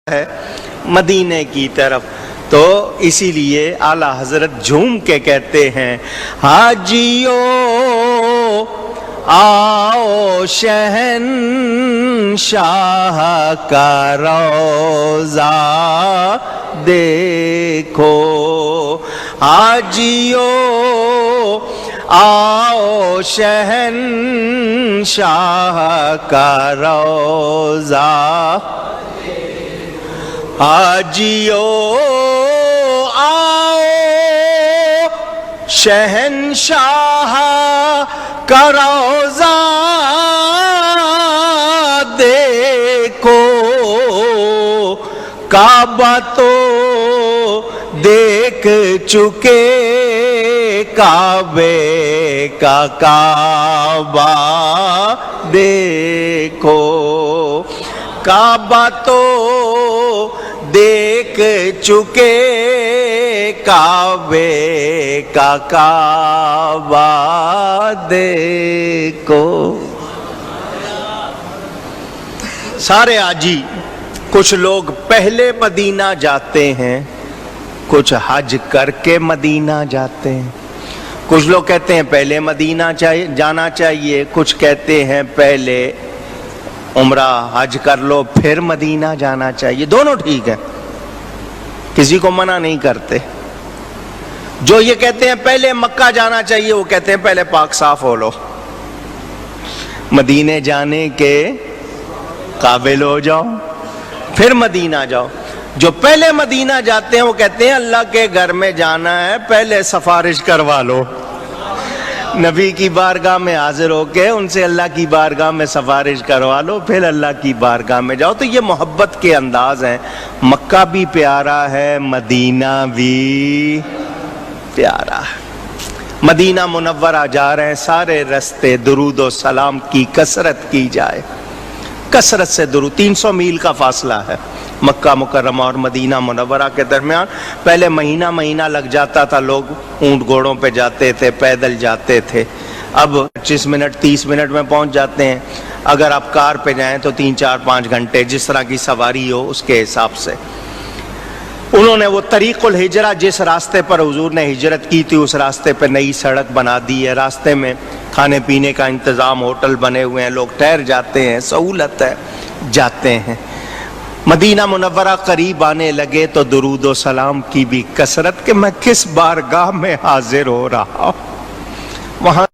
ہے مدینے کی طرف، تو اسی لیے اعلیٰ حضرت جھوم کے کہتے ہیں حاجیو آؤ شہنشاہ کا روضہ دیکھو، حاجیو آؤ شہنشاہ کا روضہ، حاجیو آؤ شہنشاہ کا روضہ دیکھو، کعبہ تو دیکھ چکے کعبے کا کعبہ دیکھو، کعبہ تو دیکھ چکے کعبے کا کعبہ دیکھو۔ سارے حاجی، کچھ لوگ پہلے مدینہ جاتے ہیں، کچھ حج کر کے مدینہ جاتے ہیں، کچھ لوگ کہتے ہیں پہلے مدینہ جانا چاہیے، کچھ کہتے ہیں پہلے عمرہ حج کر لو پھر مدینہ جانا چاہیے، دونوں ٹھیک ہے، کسی کو منع نہیں کرتے۔ جو یہ کہتے ہیں پہلے مکہ جانا چاہیے، وہ کہتے ہیں پہلے پاک صاف ہو لو، مدینے جانے کے قابل ہو جاؤ پھر مدینہ جاؤ۔ جو پہلے مدینہ جاتے ہیں وہ کہتے ہیں اللہ کے گھر میں جانا ہے پہلے سفارش کروا لو، نبی کی بارگاہ میں حاضر ہو کے ان سے اللہ کی بارگاہ میں سفارش کروا لو پھر اللہ کی بارگاہ میں جاؤ۔ تو یہ محبت کے انداز ہیں، مکہ بھی پیارا ہے، مدینہ بھی پیارا ہے۔ مدینہ منورہ جا رہے ہیں، سارے رستے درود و سلام کی کثرت کی جائے، کثرت سے درود۔ 300 میل کا فاصلہ ہے مکہ مکرمہ اور مدینہ منورہ کے درمیان۔ پہلے مہینہ مہینہ لگ جاتا تھا، لوگ اونٹ گھوڑوں پہ جاتے تھے، پیدل جاتے تھے، اب 25 منٹ 30 منٹ میں پہنچ جاتے ہیں۔ اگر آپ کار پہ جائیں تو 3 4 5 گھنٹے، جس طرح کی سواری ہو اس کے حساب سے۔ انہوں نے وہ طریق الہجرہ، جس راستے پر حضور نے ہجرت کی تھی اس راستے پہ نئی سڑک بنا دی ہے، راستے میں کھانے پینے کا انتظام، ہوٹل بنے ہوئے ہیں، لوگ ٹھہر جاتے ہیں، سہولت ہے، جاتے ہیں۔ مدینہ منورہ قریب آنے لگے تو درود و سلام کی بھی کثرت، کہ میں کس بارگاہ میں حاضر ہو رہا ہوں، وہاں